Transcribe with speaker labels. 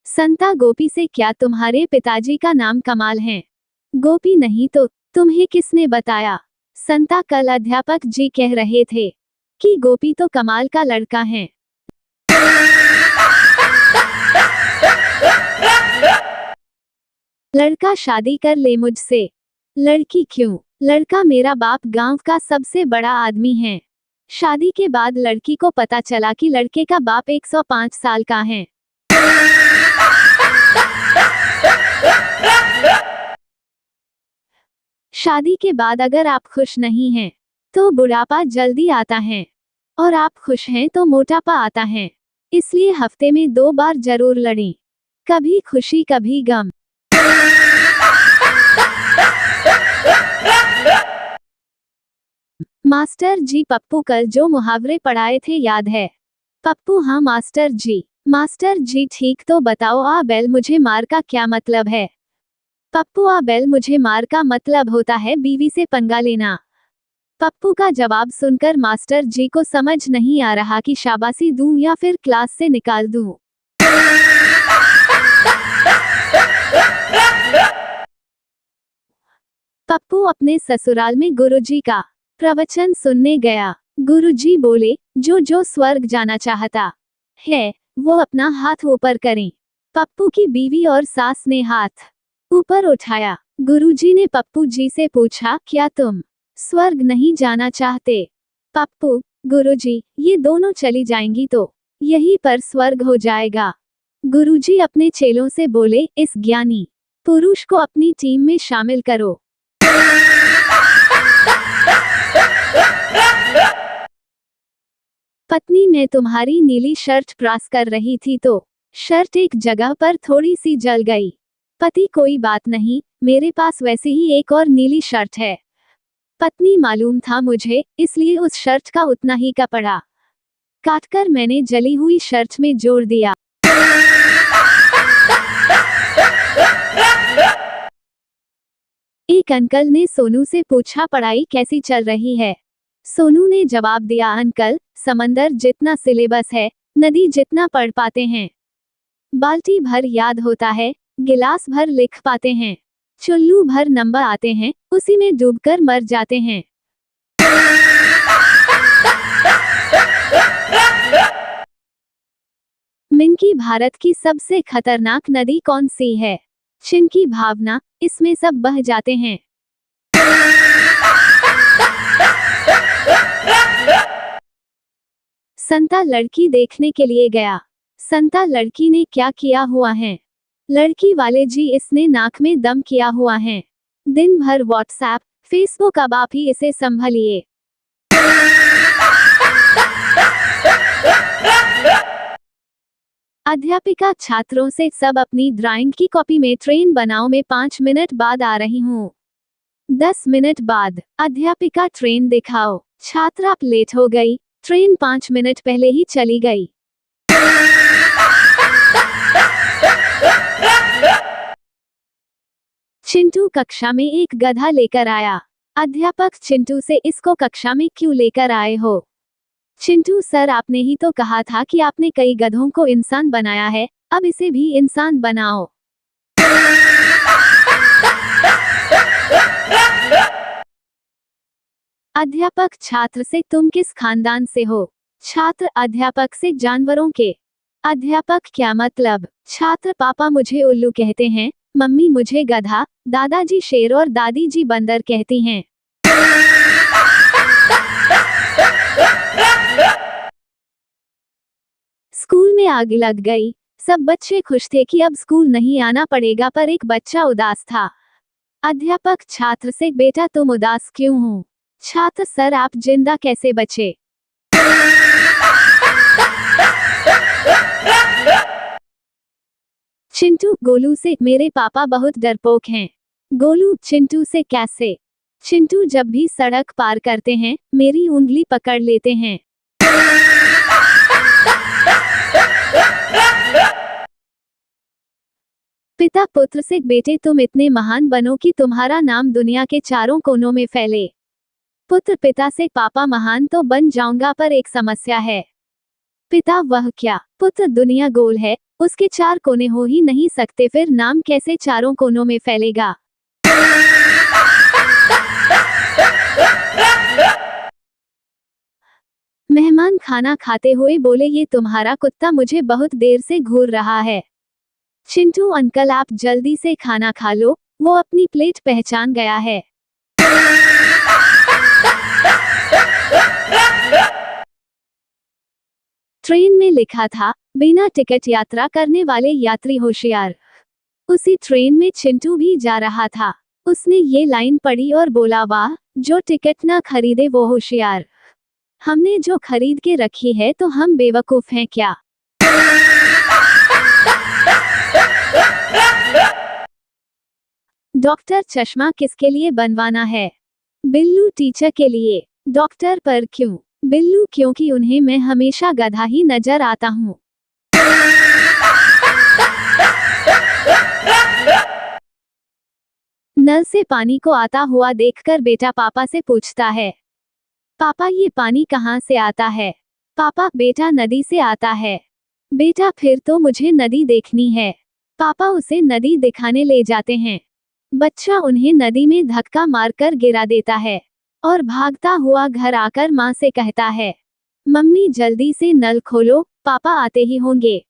Speaker 1: संता गोपी से, क्या तुम्हारे पिताजी का नाम कमाल है? गोपी, नहीं तो तुम्हें किसने बताया? संता, कल अध्यापक जी कह रहे थे कि गोपी तो कमाल का लड़का है। लड़का शादी कर ले मुझसे। लड़की क्यों? लड़का मेरा बाप गांव का सबसे बड़ा आदमी है। शादी के बाद लड़की को पता चला कि लड़के का बाप 105 साल का है। शादी के बाद अगर आप खुश नहीं हैं तो बुढ़ापा जल्दी आता है, और आप खुश हैं तो मोटापा आता है। इसलिए हफ्ते में 2 बार जरूर लड़ें, कभी खुशी कभी गम। मास्टर जी, पप्पू कल जो मुहावरे पढ़ाए थे याद है? पप्पू, हाँ मास्टर जी। मास्टर जी, ठीक तो बताओ, आ बैल मुझे मार का क्या मतलब है? पप्पू, आ बैल मुझे मार का मतलब होता है बीवी से पंगा लेना। पप्पू का जवाब सुनकर मास्टर जी को समझ नहीं आ रहा कि शाबाशी दूं या फिर क्लास से निकाल दूं। पप्पू अपने ससुराल में गुरुजी का प्रवचन सुनने गया। गुरुजी बोले, जो स्वर्ग जाना चाहता है वो अपना हाथ ऊपर करें। पप्पू की बीवी और सास ने हाथ ऊपर उठाया। गुरुजी ने पप्पू जी से पूछा, क्या तुम स्वर्ग नहीं जाना चाहते? पप्पू, गुरुजी, ये दोनों चली जाएंगी तो यहीं पर स्वर्ग हो जाएगा। गुरुजी अपने चेलों से बोले, इस ज्ञानी पुरुष को अपनी टीम में शामिल करो। पत्नी, मैं तुम्हारी नीली शर्ट प्रेस कर रही थी तो शर्ट एक जगह पर थोड़ी सी जल गई। पति, कोई बात नहीं, मेरे पास वैसे ही एक और नीली शर्ट है। पत्नी, मालूम था मुझे, इसलिए उस शर्ट का उतना ही कपड़ा काटकर मैंने जली हुई शर्ट में जोड़ दिया। एक अंकल ने सोनू से पूछा, पढ़ाई कैसी चल रही है? सोनू ने जवाब दिया, अंकल, समंदर जितना सिलेबस है, नदी जितना पढ़ पाते हैं। बाल्टी भर याद होता है, गिलास भर लिख पाते हैं, चुल्लू भर नंबर आते हैं, उसी में डूबकर मर जाते हैं। मिंकी, भारत की सबसे खतरनाक नदी कौन सी है? चिंकी, भावना, इसमें सब बह जाते हैं। संता लड़की देखने के लिए गया। संता, लड़की ने क्या किया हुआ है? लड़की वाले जी, इसने नाक में दम किया हुआ है। दिन भर व्हाट्सएप फेसबुक, अब आप ही इसे संभालिए। अध्यापिका छात्रों से, सब अपनी ड्राइंग की कॉपी में ट्रेन बनाओ, मैं 5 मिनट बाद आ रही हूँ। 10 मिनट बाद अध्यापिका, ट्रेन दिखाओ। छात्र, आप लेट हो गई, ट्रेन 5 मिनट पहले ही चली गई। चिंटू कक्षा में एक गधा लेकर आया। अध्यापक चिंटू से, इसको कक्षा में क्यों लेकर आए हो? चिंटू, सर, आपने ही तो कहा था कि आपने कई गधों को इंसान बनाया है, अब इसे भी इंसान बनाओ। अध्यापक छात्र से, तुम किस खानदान से हो? छात्र अध्यापक से, जानवरों के। अध्यापक, क्या मतलब? छात्र, पापा मुझे उल्लू कहते हैं, मम्मी मुझे गधा, दादाजी शेर और दादी जी बंदर कहती हैं। स्कूल में आग लग गई। सब बच्चे खुश थे कि अब स्कूल नहीं आना पड़ेगा, पर एक बच्चा उदास था। अध्यापक छात्र से, बेटा तुम उदास क्यों हो? छात्र, सर, आप जिंदा कैसे बचे? चिंटू गोलू से, मेरे पापा बहुत डरपोक हैं। गोलू चिंटू से, कैसे? चिंटू, जब भी सड़क पार करते हैं मेरी उंगली पकड़ लेते हैं। पिता पुत्र से, बेटे तुम इतने महान बनो कि तुम्हारा नाम दुनिया के चारों कोनों में फैले। पुत्र पिता से, पापा महान तो बन जाऊंगा पर एक समस्या है। पिता, वह क्या? पुत्र, दुनिया गोल है, उसके 4 कोने हो ही नहीं सकते, फिर नाम कैसे चारों कोनों में फैलेगा। मेहमान खाना खाते हुए बोले, ये तुम्हारा कुत्ता मुझे बहुत देर से घूर रहा है। चिंटू अंकल, आप जल्दी से खाना खा लो, वो अपनी प्लेट पहचान गया है। ट्रेन में लिखा था, बिना टिकट यात्रा करने वाले यात्री होशियार। उसी ट्रेन में चिंटू भी जा रहा था। उसने ये लाइन पढ़ी और बोला, वाह, जो टिकट ना खरीदे वो होशियार। हमने जो खरीद के रखी है तो हम बेवकूफ हैं क्या। डॉक्टर, चश्मा किसके लिए बनवाना है? बिल्लू टीचर के लिए। डॉक्टर, पर क्यों? बिल्लू, क्योंकि उन्हें मैं हमेशा गधा ही नजर आता हूँ। नल से पानी को आता हुआ देखकर बेटा पापा से पूछता है, पापा ये पानी कहाँ से आता है? पापा, बेटा नदी से आता है। बेटा, फिर तो मुझे नदी देखनी है। पापा उसे नदी दिखाने ले जाते हैं। बच्चा उन्हें नदी में धक्का मारकर गिरा देता है और भागता हुआ घर आकर माँ से कहता है, मम्मी जल्दी से नल खोलो, पापा आते ही होंगे।